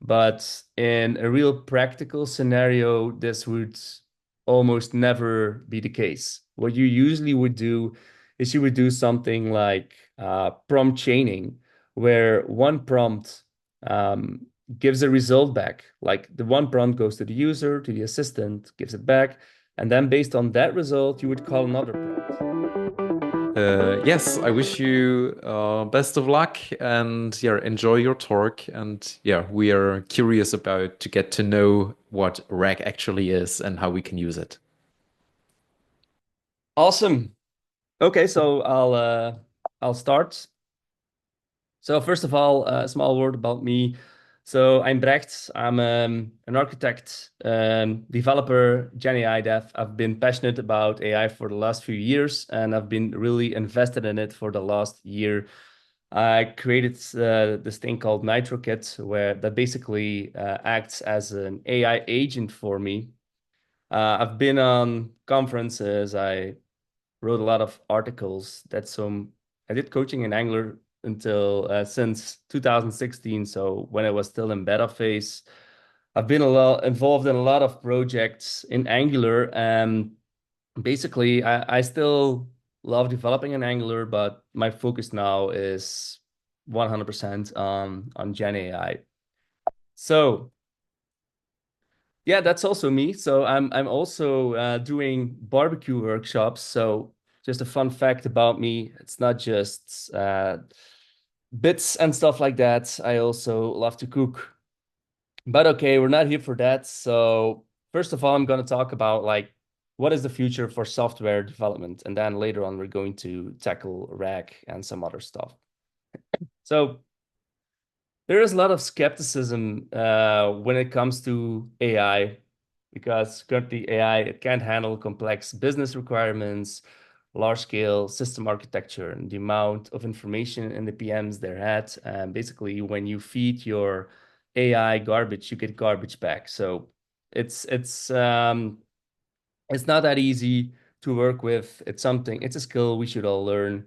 But in a real practical scenario, this would almost never be the case. What you usually would do is you would do something like prompt chaining, where one prompt um, gives a result back. Like the one prompt goes to the user, to the assistant, gives it back. And then based on that result, you would call another prompt. Yes, I wish you best of luck and yeah, enjoy your talk. And yeah, we are curious about to get to know what RAG actually is and how we can use it. Awesome. Okay, so I'll start. So first of all, a small word about me. So I'm Brecht. I'm an architect, developer, Gen AI dev. I've been passionate about AI for the last few years, and I've been really invested in it for the last year. I created this thing called NitroKit, where that basically acts as an AI agent for me. I've been on conferences. I wrote a lot of articles. I did coaching in Angular until since 2016. So when I was still in beta phase, I've been a lot involved in a lot of projects in Angular. And basically, I still love developing in Angular, but my focus now is 100% on Gen AI. So yeah, that's also me. So I'm also doing barbecue workshops. So just a fun fact about me, it's not just bits and stuff like that. I also love to cook. But okay, we're not here for that. So first of all, I'm going to talk about like what is the future for software development, and then later on we're going to tackle RAG and some other stuff. So there is a lot of skepticism when it comes to AI because currently AI it can't handle complex business requirements, large scale system architecture, and the amount of information in the PMs they're at. And basically, when you feed your AI garbage, you get garbage back. So it's it's um, it's not that easy to work with. It's a skill we should all learn.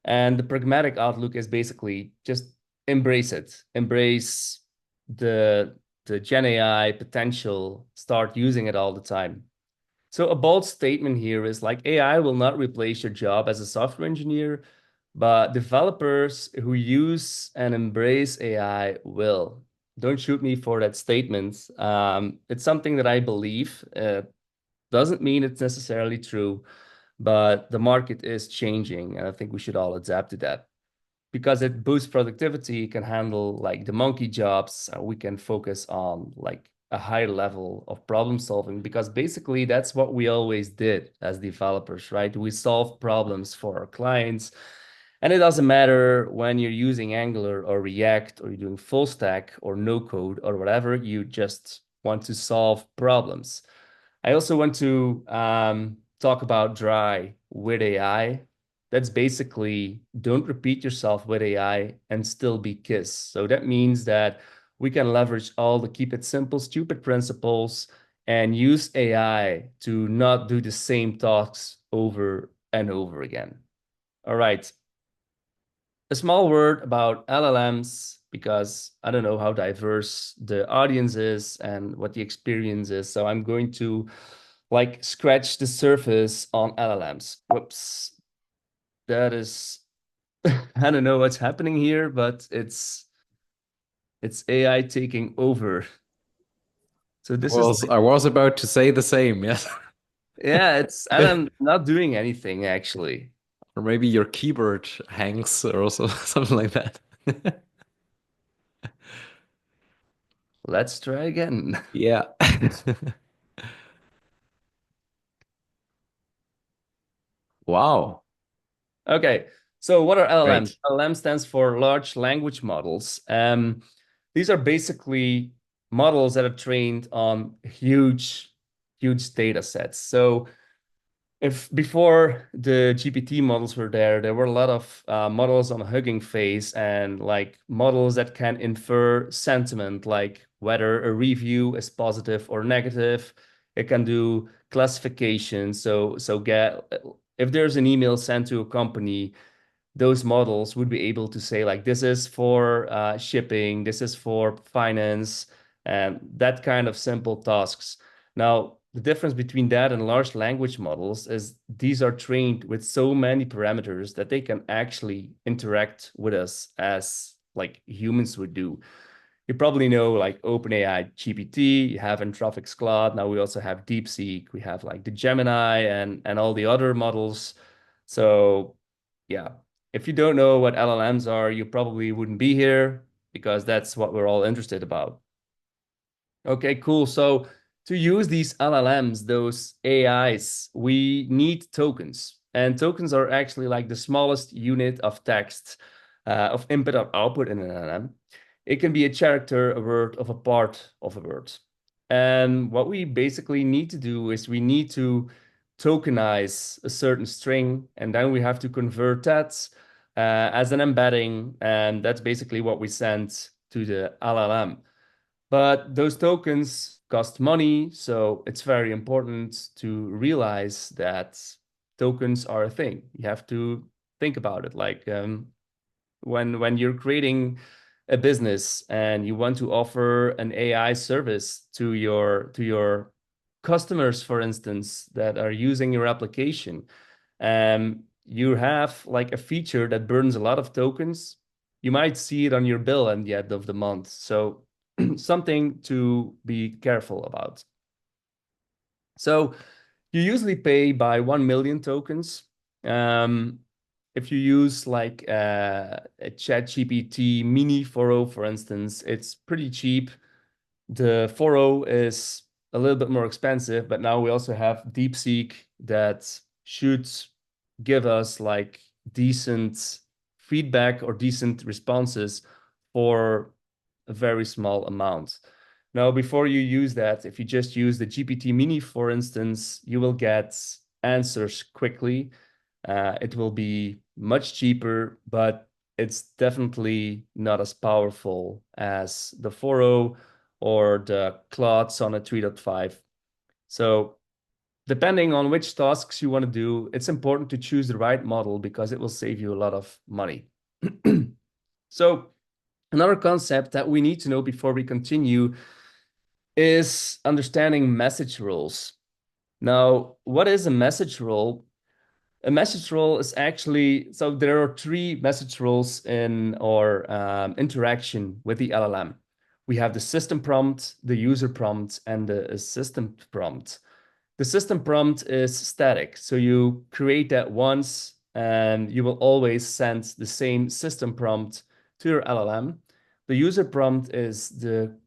And the pragmatic outlook is basically just embrace it. Embrace the the Gen AI potential, start using it all the time. So a bold statement here is like AI will not replace your job as a software engineer, but developers who use and embrace AI will. Don't shoot me for that statement. It's something that I believe. Doesn't mean it's necessarily true, but the market is changing, and I think we should all adapt to that because it boosts productivity, can handle like the monkey jobs. We can focus on like a higher level of problem solving because basically that's what we always did as developers, right? We solve problems for our clients. And it doesn't matter when you're using Angular or React or you're doing full stack or no code or whatever, you just want to solve problems. I also want to talk about dry with AI. That's basically don't repeat yourself with AI and still be KISS. So that means that we can leverage all the keep it simple, stupid principles and use AI to not do the same tasks over and over again. All right. A small word about LLMs because I don't know how diverse the audience is and what the experience is. So I'm going to like scratch the surface on LLMs. Whoops. That is I don't know what's happening here, but it's AI taking over. So this is I was about to say the same, yes. yeah, it's and I'm not doing anything actually. Or maybe your keyboard hangs or also something like that. Let's try again. Yeah. Wow. Okay, so what are LLMs? Great. LLM stands for large language models. These are basically models that are trained on huge data sets. So if before the GPT models were there were a lot of models on Hugging Face and like models that can infer sentiment, like whether a review is positive or negative. It can do classification. So get if there's an email sent to a company, those models would be able to say like this is for shipping, this is for finance, and that kind of simple tasks. Now, the difference between that and large language models is these are trained with so many parameters that they can actually interact with us as like humans would do. You probably know like OpenAI GPT, you have Anthropic's Claude, now we also have DeepSeek, we have like the Gemini and all the other models. So yeah, if you don't know what LLMs are, you probably wouldn't be here because that's what we're all interested about. Okay, cool. So to use these LLMs, those AIs, we need tokens. And tokens are actually like the smallest unit of text, of input or output in an LLM. It can be a character, a word, of a part of a word. And what we basically need to do is we need to tokenize a certain string, and then we have to convert that as an embedding, and that's basically what we send to the LLM. But those tokens cost money, so it's very important to realize that tokens are a thing. You have to think about it. Like when you're creating a business and you want to offer an AI service to your customers, for instance, that are using your application, you have like a feature that burns a lot of tokens. You might see it on your bill at the end of the month. So something to be careful about. So you usually pay by 1 million tokens. If you use like a ChatGPT Mini 4.0, for instance, it's pretty cheap. The 4.0 is a little bit more expensive, but now we also have DeepSeek that should give us like decent feedback or decent responses for a very small amount. Now, before you use that, if you just use the GPT Mini, for instance, you will get answers quickly. It will be much cheaper, but it's definitely not as powerful as the 4.0 or the Claude Sonnet 3.5. So depending on which tasks you want to do, it's important to choose the right model because it will save you a lot of money. So another concept that we need to know before we continue is understanding message roles. Now, what is a message role? A message role is actually, so there are three message roles in our interaction with the LLM. We have the system prompt, the user prompt, and the assistant prompt. The system prompt is static, so you create that once and you will always send the same system prompt to your LLM. The user prompt is the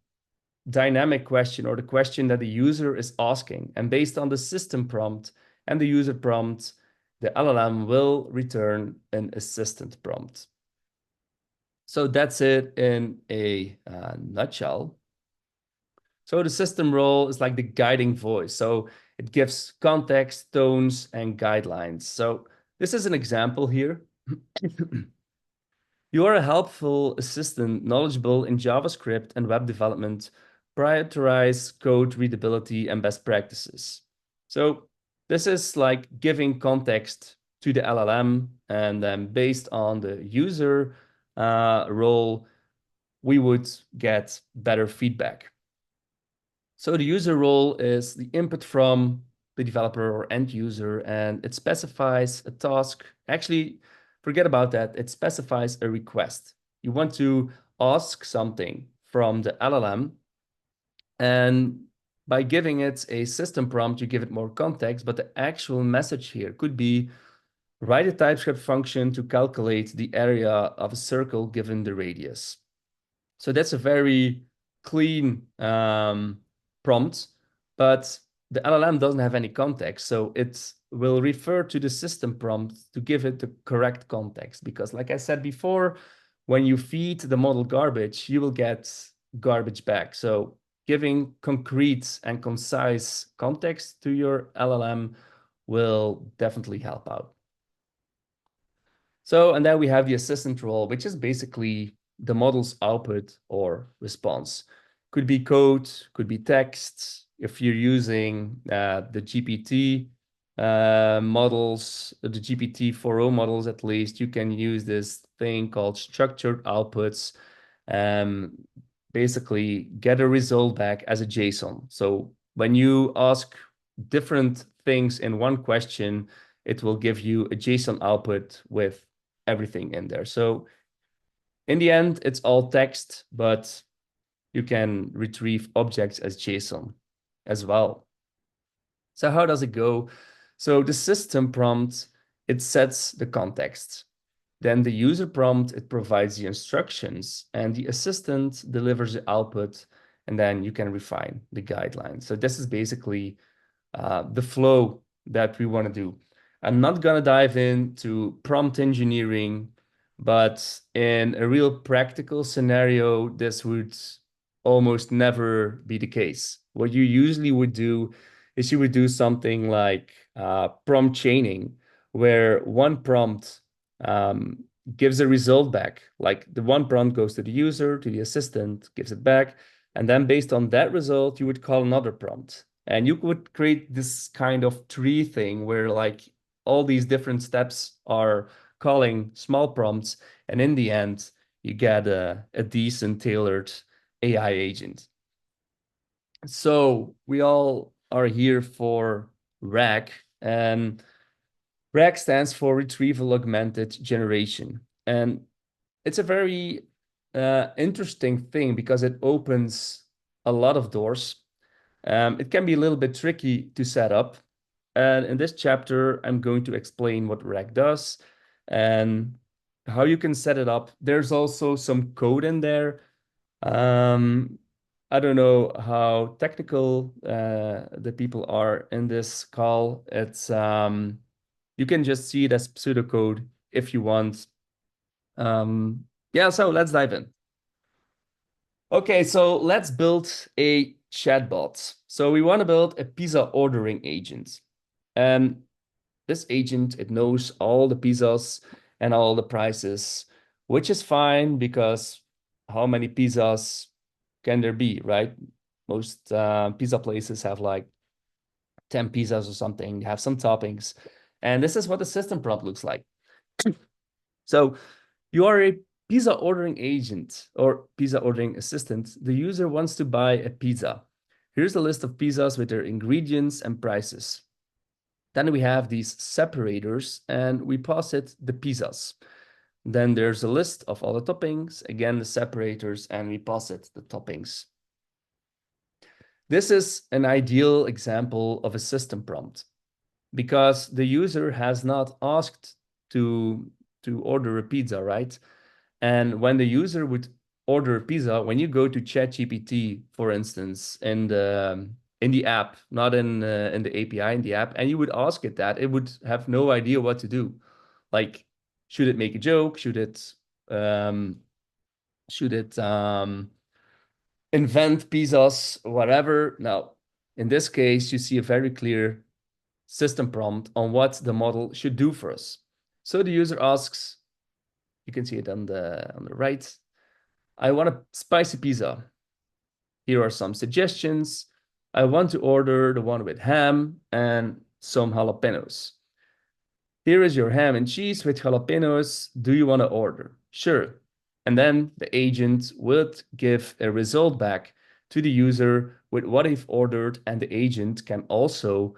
dynamic question or the question that the user is asking. And based on the system prompt and the user prompt, the LLM will return an assistant prompt. So that's it in a nutshell. So the system role is like the guiding voice. So it gives context, tones, and guidelines. So this is an example here. You are a helpful assistant, knowledgeable in JavaScript and web development, prioritize code readability and best practices. So this is like giving context to the LLM, and then based on the user role, we would get better feedback. So the user role is the input from the developer or end user, and it specifies a task. Actually, forget about that. It specifies a request. You want to ask something from the LLM, and by giving it a system prompt, you give it more context, but the actual message here could be write a TypeScript function to calculate the area of a circle given the radius. So that's a very clean prompt, but the LLM doesn't have any context. So it will refer to the system prompt to give it the correct context. Because like I said before, when you feed the model garbage, you will get garbage back. So giving concrete and concise context to your LLM will definitely help out. So, and then we have the assistant role, which is basically the model's output or response. Could be code, could be text. If you're using the GPT models, the GPT 4.0 models at least, you can use this thing called structured outputs. basically get a result back as a JSON. So when you ask different things in one question, it will give you a JSON output with everything in there. So in the end, it's all text, but you can retrieve objects as JSON as well. So how does it go? So the system prompt, it sets the context. Then the user prompt, it provides the instructions, and the assistant delivers the output, and then you can refine the guidelines. So this is basically the flow that we want to do. I'm not going to dive into prompt engineering, but in a real practical scenario, this would almost never be the case. What you usually would do is you would do something like prompt chaining, where one prompt gives a result back. Like the one prompt goes to the user, to the assistant, gives it back. And then based on that result, you would call another prompt. And you would create this kind of tree thing where like all these different steps are calling small prompts. And in the end, you get a decent tailored AI agent. So we all are here for RAG, and RAG stands for Retrieval Augmented Generation. And it's a very interesting thing because it opens a lot of doors. It can be a little bit tricky to set up. And in this chapter, I'm going to explain what RAG does and how you can set it up. There's also some code in there. I don't know how technical the people are in this call. It's you can just see it as pseudocode if you want. Yeah, so let's dive in. Okay, so let's build a chatbot. So we want to build a pizza ordering agent. And this agent, it knows all the pizzas and all the prices, which is fine because how many pizzas can there be, right? Most pizza places have like 10 pizzas or something, have some toppings. And this is what the system prompt looks like. So you are a pizza ordering agent or pizza ordering assistant. The user wants to buy a pizza. Here's a list of pizzas with their ingredients and prices. Then we have these separators and we posit the pizzas. Then there's a list of all the toppings, again, the separators, and we posit the toppings. This is an ideal example of a system prompt because the user has not asked to order a pizza, right? And when the user would order a pizza, when you go to ChatGPT, for instance, in the app, not in the API, in the app, and you would ask it that, it would have no idea what to do. Like, should it make a joke? Should it invent pizzas, whatever? Now, in this case, you see a very clear system prompt on what the model should do for us. So the user asks, you can see it on the right, I want a spicy pizza. Here are some suggestions. I want to order the one with ham and some jalapenos. Here is your ham and cheese with jalapenos. Do you want to order? Sure. And then the agent would give a result back to the user with what they've ordered, and the agent can also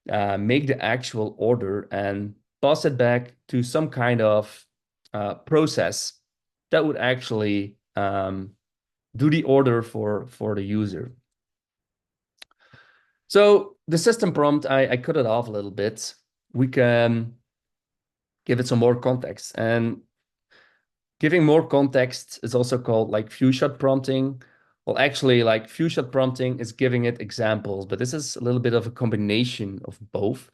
make the actual order and pass it back to some kind of process that would actually do the order for the user. So the system prompt, I cut it off a little bit. We can give it some more context. And giving more context is also called like few-shot prompting. Well, actually, like few-shot prompting is giving it examples, but this is a little bit of a combination of both.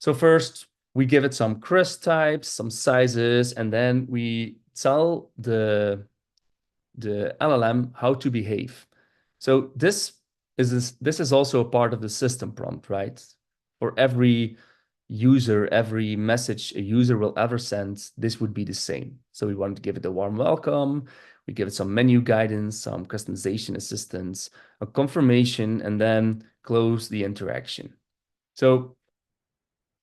So first, we give it some crust types, some sizes, and then we tell the LLM how to behave. So this is also a part of the system prompt, right? For every user, every message a user will ever send, this would be the same. So we want to give it a warm welcome. We give it some menu guidance, some customization assistance, a confirmation, and then close the interaction. So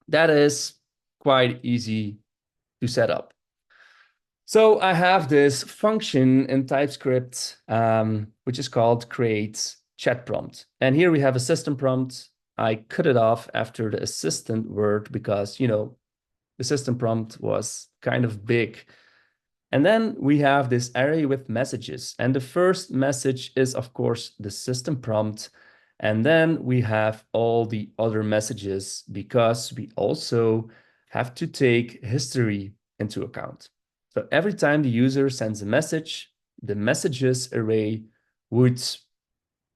that is quite easy to set up. So I have this function in TypeScript, which is called create chat prompt. And here we have a system prompt. I cut it off after the assistant word because, the system prompt was kind of big. And then we have this array with messages. And the first message is, of course, the system prompt. And then we have all the other messages because we also have to take history into account. So every time the user sends a message, the messages array would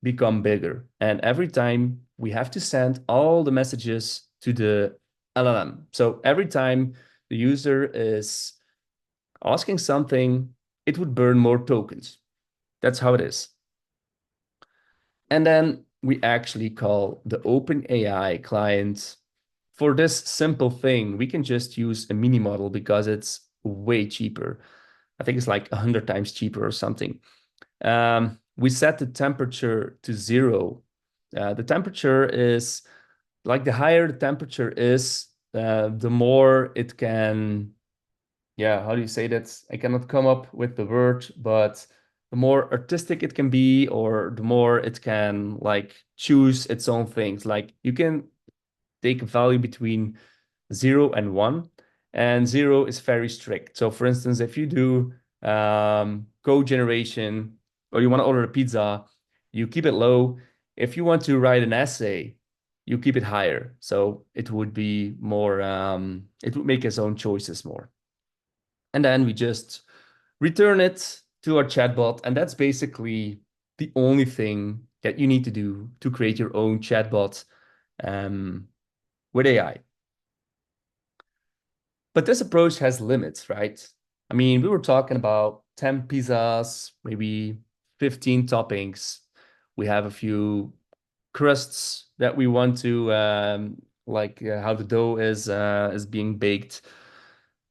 become bigger. And every time we have to send all the messages to the LLM. So every time the user is asking something, it would burn more tokens. That's how it is. And then we actually call the OpenAI client. For this simple thing, we can just use a mini model because it's way cheaper. I think it's like 100 times cheaper or something. We set the temperature to 0. The temperature is like the higher the temperature is, the more it can, yeah, how do you say that? I cannot come up with the word, but the more artistic it can be, or the more it can like choose its own things. Like you can take a value between 0 and 1, and 0 is very strict. So for instance, if you do code generation or you want to order a pizza, you keep it low. If you want to write an essay, you keep it higher. So it would be more, it would make its own choices more. And then we just return it to our chatbot. And that's basically the only thing that you need to do to create your own chatbot with AI. But this approach has limits, right? I mean, we were talking about 10 pizzas, maybe 15 toppings. We have a few crusts that we want to like how the dough is being baked.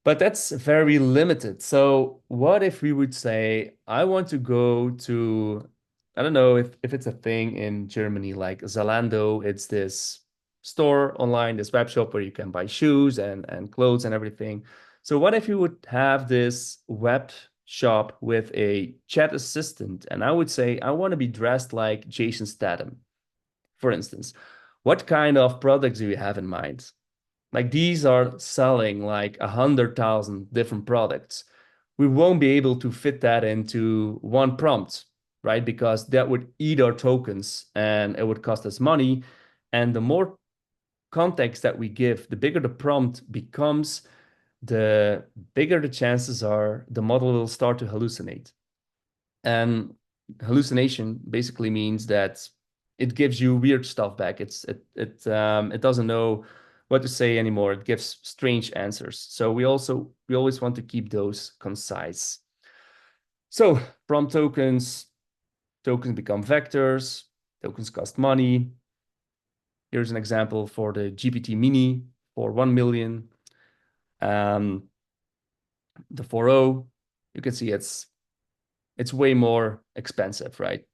But that's very limited. So what if we would say, I want to go to, I don't know if it's a thing in Germany, like Zalando, it's this store online, this web shop where you can buy shoes and clothes and everything. So what if you would have this web shop with a chat assistant? And I would say, I want to be dressed like Jason Statham, for instance. What kind of products do you have in mind? Like these are selling like 100,000 different products. We won't be able to fit that into one prompt, right? Because that would eat our tokens and it would cost us money. And the more context that we give, the bigger the prompt becomes, the bigger the chances are the model will start to hallucinate. And hallucination basically means that it gives you weird stuff back. It doesn't know what to say anymore. It gives strange answers. So we always want to keep those concise. So prompt tokens become vectors, tokens cost money. Here's an example for the GPT Mini for 1 million. The 4.0, you can see it's way more expensive, right?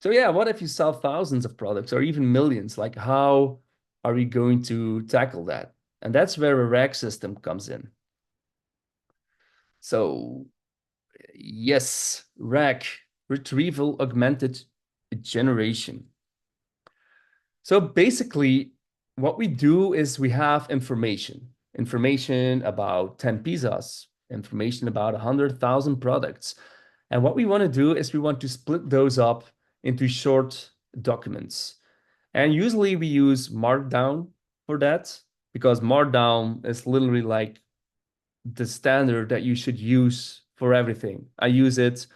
So yeah, what if you sell thousands of products or even millions? Like how are we going to tackle that? And that's where a RAG system comes in. So yes, RAG, Retrieval Augmented Generation. So basically what we do is we have information about 10 pizzas, information about 100,000 products. And what we want to do is we want to split those up into short documents. And usually we use Markdown for that because Markdown is literally like the standard that you should use for everything. I use it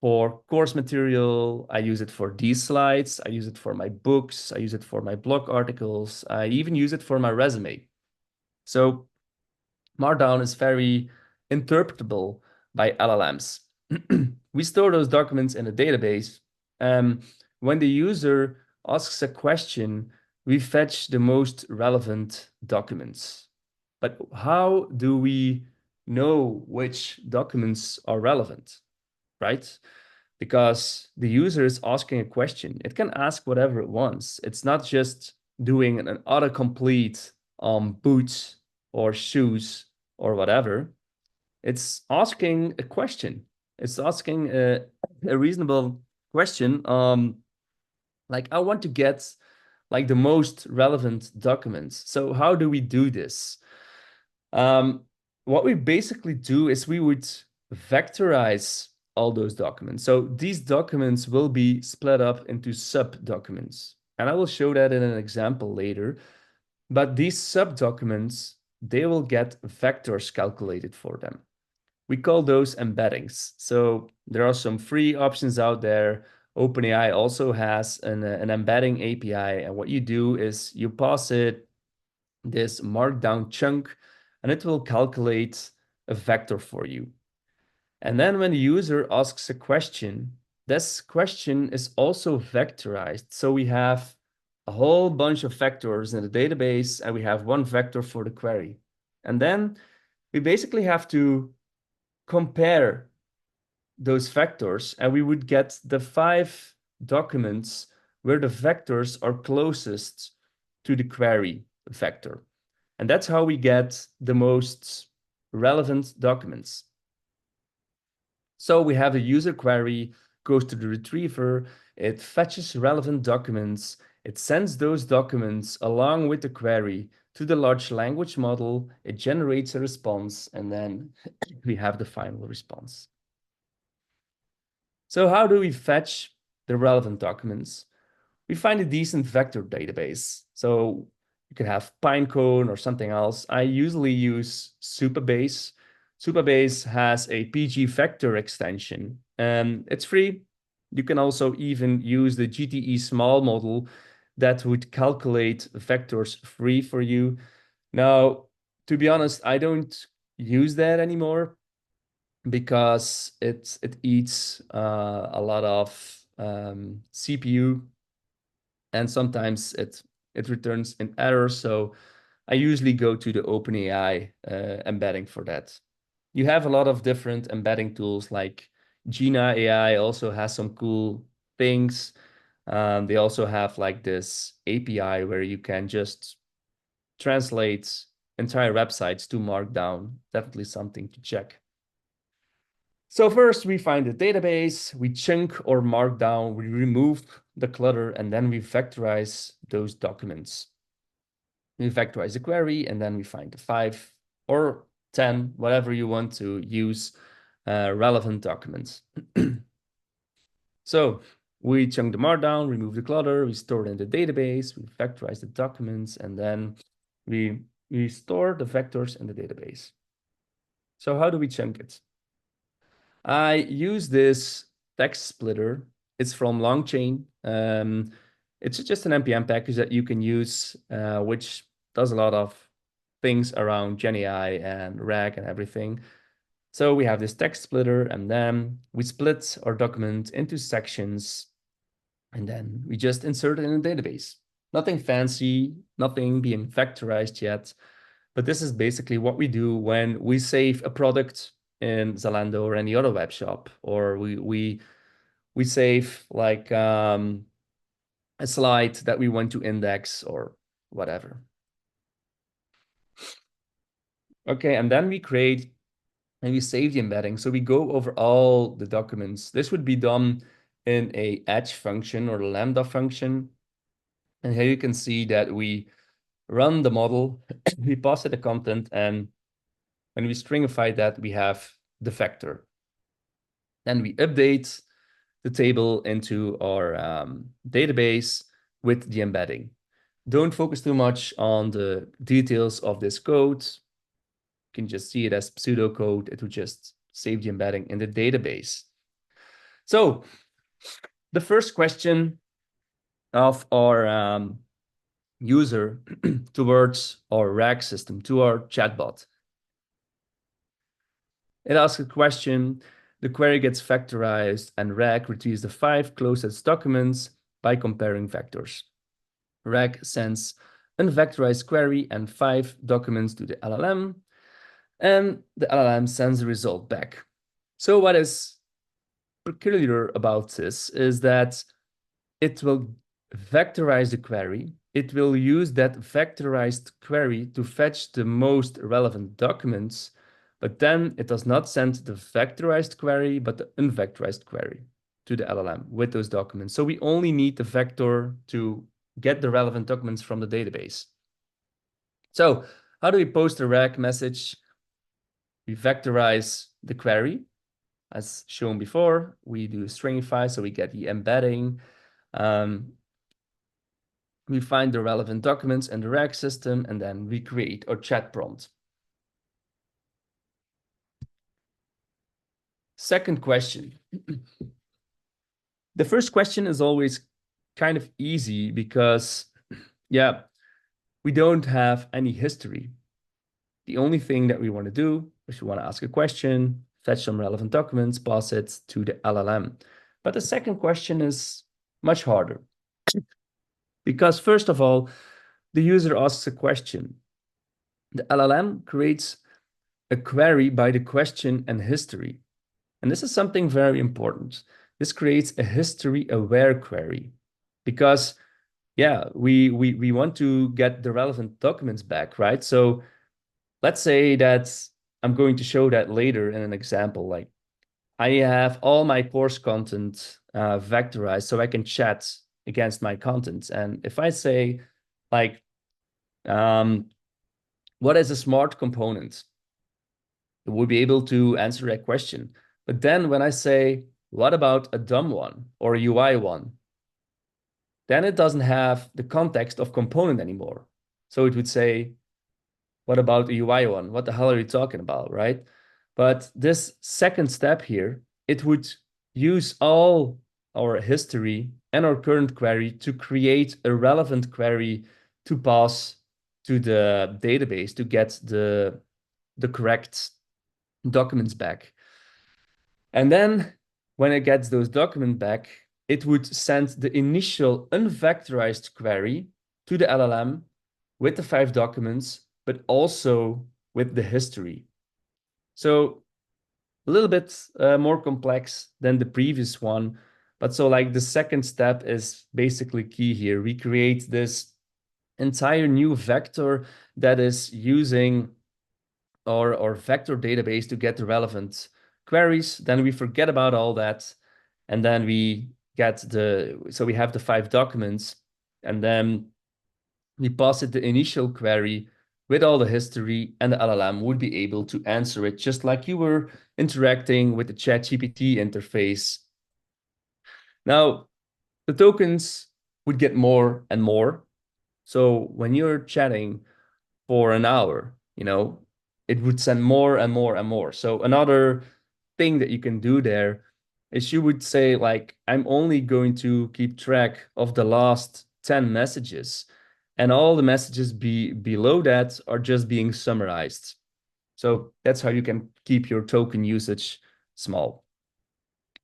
for course material. I use it for these slides. I use it for my books. I use it for my blog articles. I even use it for my resume. So Markdown is very interpretable by LLMs. We store those documents in a database. When the user asks a question, we fetch the most relevant documents. But how do we know which documents are relevant, right? Because the user is asking a question. It can ask whatever it wants. It's not just doing an autocomplete boot or shoes or whatever. It's asking a question. It's asking a reasonable question. Like I want to get like the most relevant documents. So how do we do this? What we basically do is we would vectorize all those documents. So these documents will be split up into sub-documents. And I will show that in an example later. But these sub-documents, they will get vectors calculated for them. We call those embeddings. So there are some free options out there. OpenAI also has an embedding API. And what you do is you pass it this markdown chunk, and it will calculate a vector for you. And then when the user asks a question, this question is also vectorized. So we have a whole bunch of vectors in the database, and we have one vector for the query. And then we basically have to compare those vectors, and we would get the 5 documents where the vectors are closest to the query vector. And that's how we get the most relevant documents. So we have a user query, goes to the retriever, it fetches relevant documents, it sends those documents along with the query to the large language model, it generates a response, and then we have the final response. So how do we fetch the relevant documents? We find a decent vector database. So you could have Pinecone or something else. I usually use Supabase. Supabase has a PG vector extension, and it's free. You can also even use the GTE small model that would calculate vectors free for you. Now, to be honest, I don't use that anymore because it eats a lot of CPU, and sometimes it returns an error. So I usually go to the OpenAI embedding for that. You have a lot of different embedding tools, like Gina AI also has some cool things. They also have like this API where you can just translate entire websites to Markdown. Definitely something to check. So first we find the database, we chunk or mark down, we remove the clutter, and then we vectorize those documents. We vectorize the query, and then we find the 5 or 10, whatever you want to use, relevant documents. So we chunk the markdown, remove the clutter, we store it in the database, we vectorize the documents, and then we store the vectors in the database. So how do we chunk it? I use this text splitter. It's from LongChain. It's just an NPM package that you can use, which does a lot of things around GenAI and RAG and everything. So we have this text splitter, and then we split our document into sections, and then we just insert it in a database. Nothing fancy, nothing being vectorized yet, but this is basically what we do when we save a product in Zalando or any other web shop, or we save like a slide that we want to index or whatever. Okay, and then we create and we save the embedding. So we go over all the documents. This would be done in a edge function or lambda function. And here you can see that we run the model, we pass it the content, and when we stringify that, we have the vector. Then we update the table into our database with the embedding. Don't focus too much on the details of this code. You can just see it as pseudocode. It will just save the embedding in the database. So the first question of our user towards our RAG system, to our chatbot. It asks a question, the query gets vectorized, and RAG retrieves the 5 closest documents by comparing vectors. RAG sends unvectorized query and 5 documents to the LLM, and the LLM sends the result back. So what is peculiar about this is that it will vectorize the query, it will use that vectorized query to fetch the most relevant documents, but then it does not send the vectorized query, but the unvectorized query to the LLM with those documents. So we only need the vector to get the relevant documents from the database. So how do we post a RAG message? We vectorize the query. As shown before, we do stringify, so we get the embedding. We find the relevant documents in the RAG system, and then we create our chat prompt. Second question. The first question is always kind of easy because, yeah, we don't have any history. The only thing that we want to do is we want to ask a question, fetch some relevant documents, pass it to the LLM. But the second question is much harder. Because first of all, the user asks a question. The LLM creates a query by the question and history. And this is something very important. This creates a history-aware query because, yeah, we want to get the relevant documents back, right? So let's say that I'm going to show that later in an example. Like I have all my course content vectorized so I can chat against my content. And if I say like, what is a smart component? It will be able to answer that question. But then when I say, what about a dumb one or a UI one? Then it doesn't have the context of component anymore. So it would say, what about a UI one? What the hell are you talking about, right? But this second step here, it would use all our history and our current query to create a relevant query to pass to the database to get the correct documents back. And then when it gets those documents back, it would send the initial unvectorized query to the LLM with the 5 documents, but also with the history. So a little bit more complex than the previous one. But so like the second step is basically key here. We create this entire new vector that is using our vector database to get the relevant queries. Then we forget about all that. And then we get so we have the 5 documents, and then we pass it the initial query with all the history, and the LLM would be able to answer it just like you were interacting with the ChatGPT interface. Now, the tokens would get more and more. So when you're chatting for an hour, it would send more and more and more. So another thing that you can do there is you would say, like, I'm only going to keep track of the last 10 messages, and all the messages below that are just being summarized. So that's how you can keep your token usage small.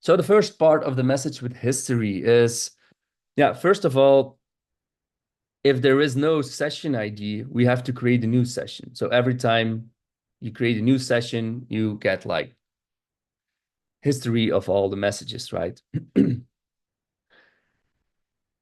So the first part of the message with history is, yeah, first of all, if there is no session ID, we have to create a new session. So every time you create a new session, you get like history of all the messages, right?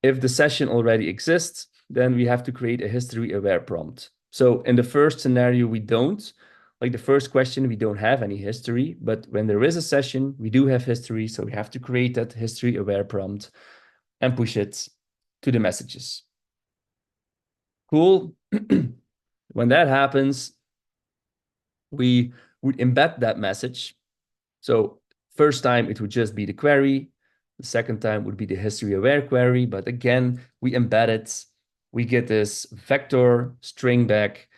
If the session already exists, then we have to create a history-aware prompt. So in the first scenario, we don't. Like the first question, we don't have any history, but when there is a session, we do have history, so we have to create that history-aware prompt and push it to the messages. Cool. When that happens, we would embed that message. So first time, it would just be the query. The second time would be the history-aware query, but again, we embed it. We get this vector string back.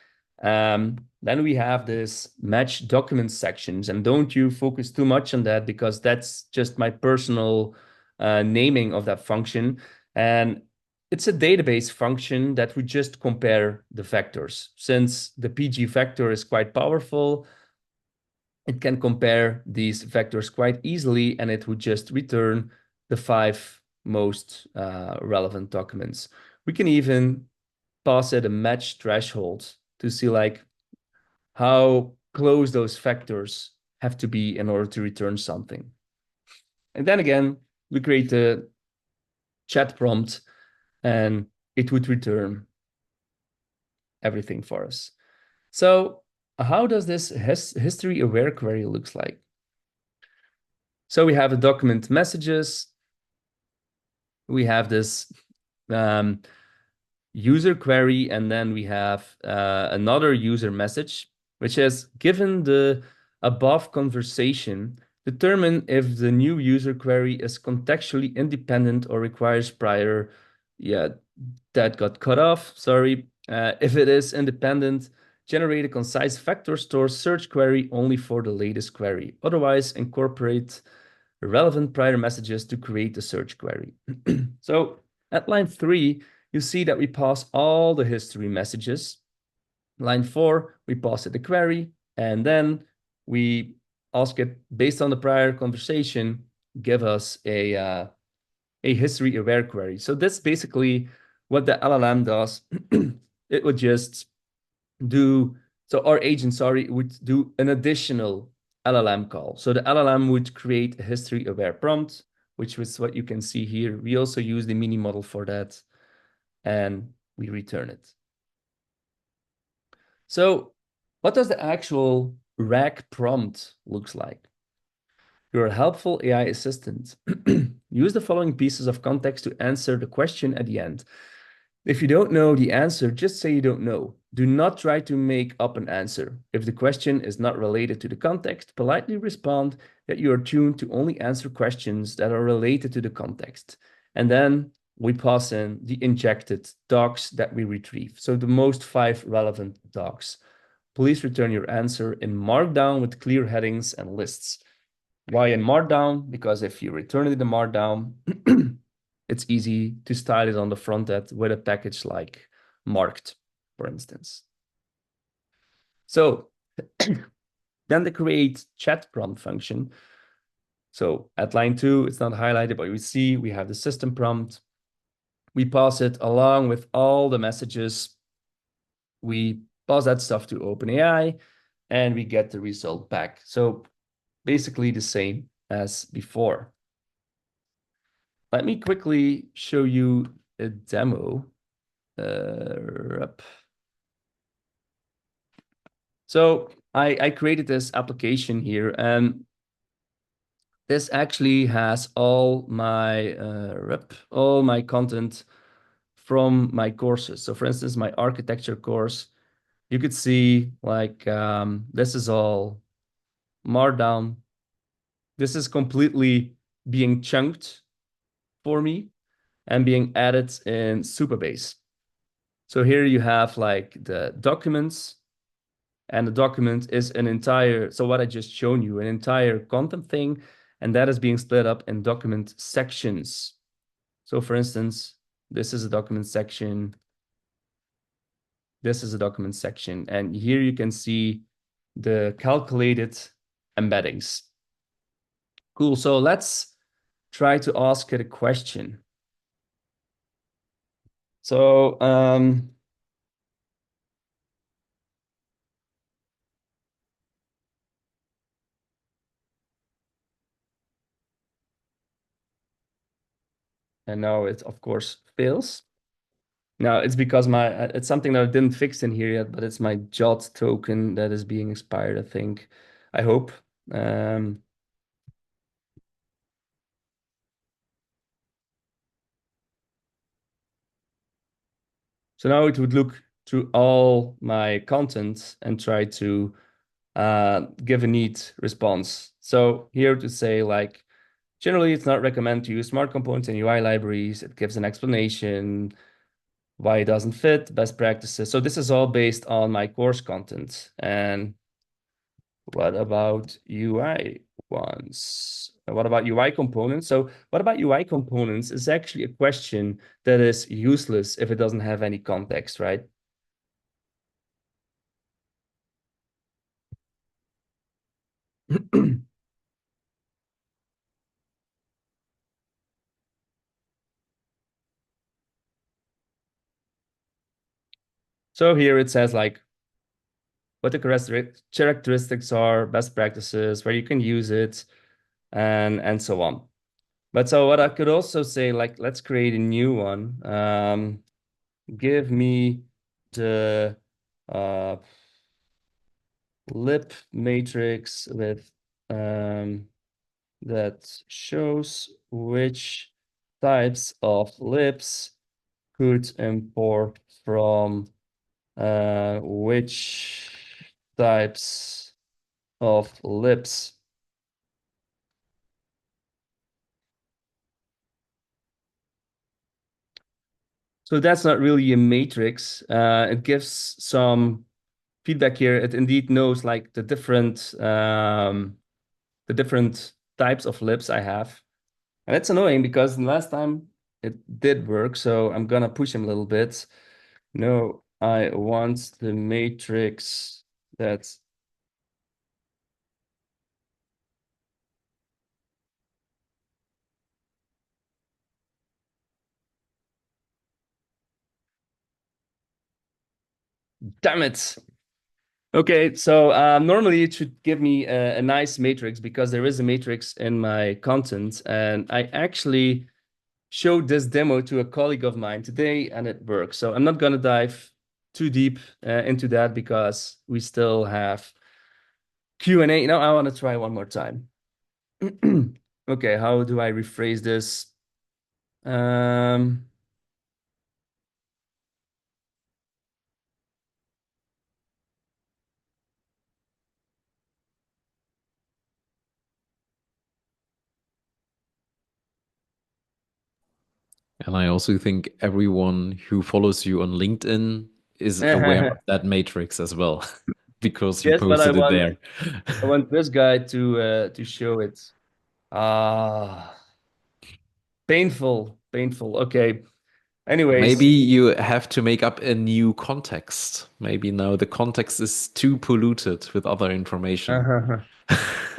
Then we have this match document sections, and don't you focus too much on that because that's just my personal naming of that function. And it's a database function that would just compare the vectors. Since the PG vector is quite powerful, it can compare these vectors quite easily, and it would just return the 5 most relevant documents. We can even pass it a match threshold to see like how close those vectors have to be in order to return something. And then again, we create a chat prompt, and it would return everything for us. So how does this history-aware query looks like? So we have a document messages. We have this user query, and then we have another user message, which is given the above conversation, determine if the new user query is contextually independent or requires prior, that got cut off, sorry. If it is independent, generate a concise vector store search query only for the latest query. Otherwise, incorporate relevant prior messages to create the search query. So at line 3, you see that we pass all the history messages. Line 4, we pass it the query, and then we ask it, based on the prior conversation, give us a history-aware query. So that's basically what the LLM does. It would just do, so our agent, sorry, would do an additional LLM call. So the LLM would create a history-aware prompt, which is what you can see here. We also use the mini model for that, and we return it. So what does the actual RAG prompt looks like? You're a helpful AI assistant. Use the following pieces of context to answer the question at the end. If you don't know the answer, just say you don't know. Do not try to make up an answer. If the question is not related to the context, politely respond that you are tuned to only answer questions that are related to the context. And then we pass in the injected docs that we retrieve. So the most 5 relevant docs. Please return your answer in Markdown with clear headings and lists. Why in Markdown? Because if you return it in the Markdown, it's easy to style it on the front end with a package like marked, for instance. So then the create chat prompt function. So at line 2, it's not highlighted, but we see we have the system prompt. We pass it along with all the messages. We pass that stuff to OpenAI, and we get the result back. So basically the same as before. Let me quickly show you a demo. So I created this application here, and this actually has all my content from my courses. So for instance, my architecture course, you could see like this is all Markdown. This is completely being chunked for me and being added in Supabase. So here you have like the documents, and the document is an entire, so what I just shown you, an entire content thing, and that is being split up in document sections. So for instance, this is a document section. This is a document section. And here you can see the calculated embeddings. Cool. So let's try to ask it a question. So and now it, of course, fails. Now it's because it's something that I didn't fix in here yet, but it's my JOT token that is being expired, I think. I hope. So now it would look through all my content and try to give a neat response. So here to say like, generally it's not recommended to use smart components in UI libraries. It gives an explanation why it doesn't fit, best practices. So this is all based on my course content. And what about UI ones? What about UI components? So what about UI components is actually a question that is useless if it doesn't have any context, right? So here it says like what the characteristics are, best practices, where you can use it, and so on. But so what I could also say, like, let's create a new one. give me the lib matrix with that shows which types of libs could import from which types of libs. So that's not really a matrix. It gives some feedback here. It indeed knows like the different types of libs I have. And that's annoying because last time it did work. So I'm gonna push him a little bit. No, I want the matrix that's damn it. Okay, so normally it should give me a nice matrix because there is a matrix in my content. And I actually showed this demo to a colleague of mine today and it works. So I'm not going to dive too deep into that because we still have Q&A. Now I want to try one more time. Okay, how do I rephrase this? Um, And I also think everyone who follows you on LinkedIn is aware of that matrix as well, because you yes, but posted it there. I want this guy to show it. Ah, painful, painful. Okay. Maybe Anyways, you have to make up a new context. Maybe now the context is too polluted with other information.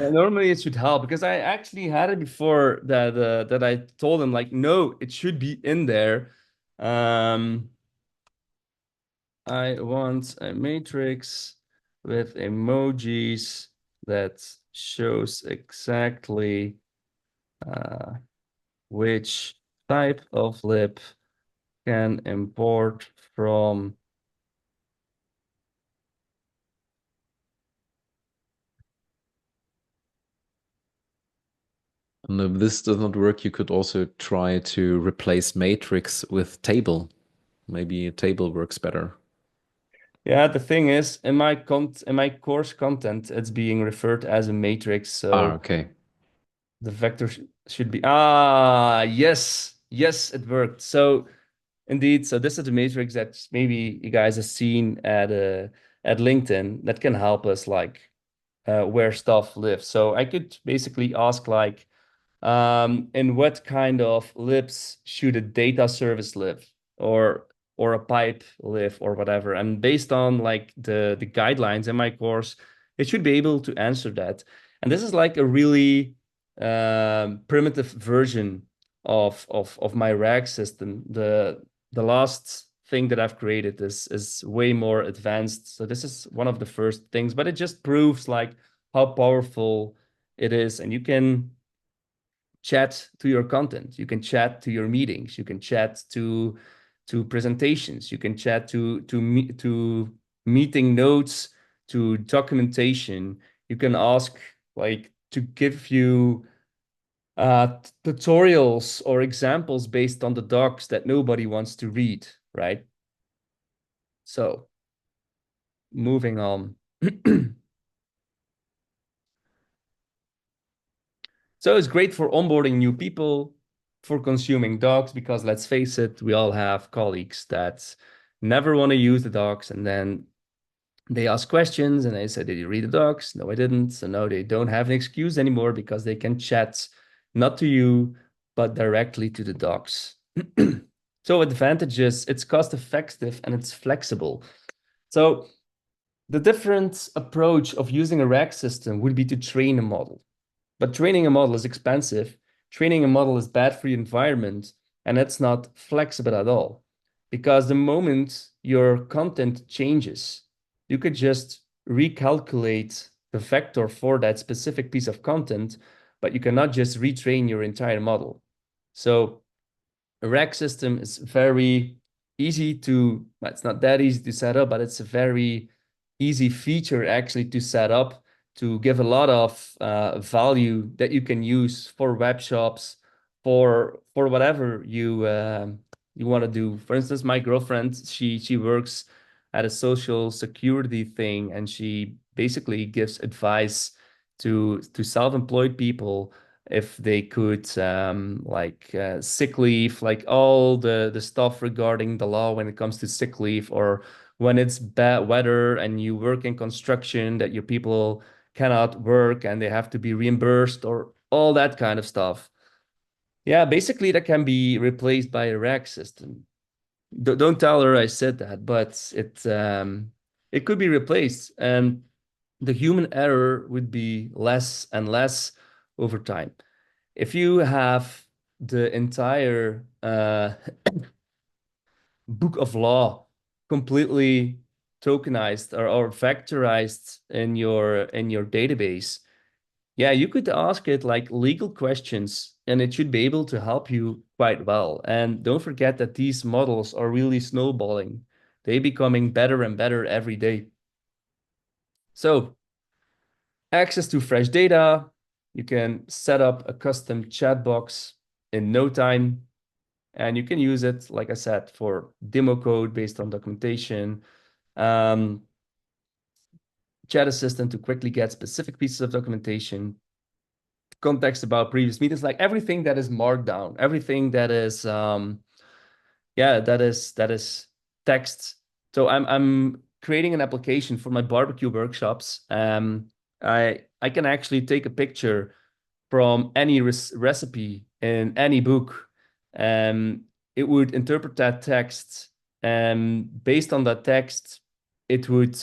normally it should help because I actually had it before that I told him like, no, it should be in there. Um, I want a matrix with emojis that shows exactly uh, which type of lib can import from. And if this does not work, you could also try to replace matrix with table. Maybe a table works better. Yeah, the thing is, in my course content, it's being referred as a matrix, Ah, so okay. the vector should be yes, yes, it worked. So indeed, so this is the matrix that maybe you guys have seen at LinkedIn that can help us like where stuff lives. So I could basically ask like, in what kind of libs should a data service live, or a pipe live, or whatever. And based on like the guidelines in my course, it should be able to answer that. And this is like a really primitive version of my RAG system. The last thing that I've created is way more advanced. So this is one of the first things, but it just proves like how powerful it is. And you can chat to your content, you can chat to your meetings, you can chat to presentations, you can chat to meeting notes, to documentation. You can ask like to give you tutorials or examples based on the docs that nobody wants to read, right? So moving on. So it's great for onboarding new people, for consuming docs, because let's face it, we all have colleagues that never want to use the docs, and then they ask questions and they say, did you read the docs? No, I didn't. So now they don't have an excuse anymore because they can chat not to you, but directly to the docs. So advantages, it's cost effective and it's flexible. So the different approach of using a RAG system would be to train a model. But training a model is expensive. Training a model is bad for the environment, and it's not flexible at all. Because the moment your content changes, you could just recalculate the vector for that specific piece of content, but you cannot just retrain your entire model. So a RAG system is very easy to, well, it's not that easy to set up, but it's a very easy feature actually to set up to give a lot of value that you can use for web shops, for whatever you want to do. For instance, my girlfriend, she works at a social security thing, and she basically gives advice to self-employed people if they could like sick leave, like all the stuff regarding the law when it comes to sick leave, or when it's bad weather and you work in construction that your people cannot work and they have to be reimbursed, or all that kind of stuff. Yeah, basically that can be replaced by a rack system. Don't tell her I said that, but it could be replaced, and the human error would be less and less over time. If you have the entire book of law completely tokenized or vectorized in your database, yeah, you could ask it like legal questions and it should be able to help you quite well. And don't forget that these models are really snowballing. They becoming better and better every day. So access to fresh data, you can set up a custom chat box in no time. And you can use it, like I said, for demo code based on documentation, um, chat assistant to quickly get specific pieces of documentation, context about previous meetings, like everything that is Markdown, everything that is, yeah, that is text. So I'm creating an application for my barbecue workshops. I can actually take a picture from any recipe in any book. Um, it would interpret that text, and based on that text, it would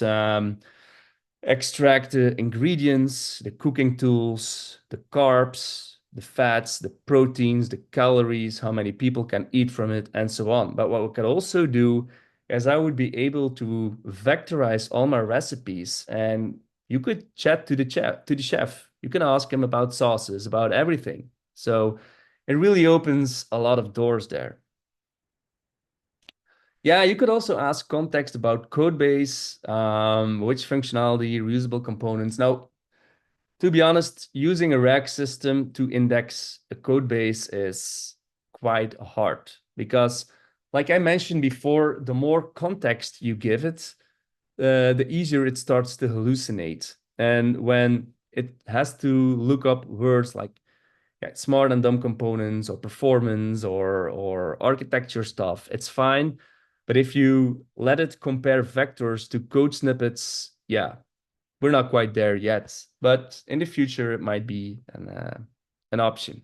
extract the ingredients, the cooking tools, the carbs, the fats, the proteins, the calories, how many people can eat from it, and so on. But what we could also do is I would be able to vectorize all my recipes, and you could chat to the chef. You can ask him about sauces, about everything. So it really opens a lot of doors there. Yeah, you could also ask context about code base, which functionality, reusable components. Now, to be honest, using a rack system to index a code base is quite hard because, like I mentioned before, the more context you give it, the easier it starts to hallucinate. And when it has to look up words like, yeah, smart and dumb components or performance or architecture stuff, it's fine. But if you let it compare vectors to code snippets, yeah, we're not quite there yet. But in the future, it might be an option.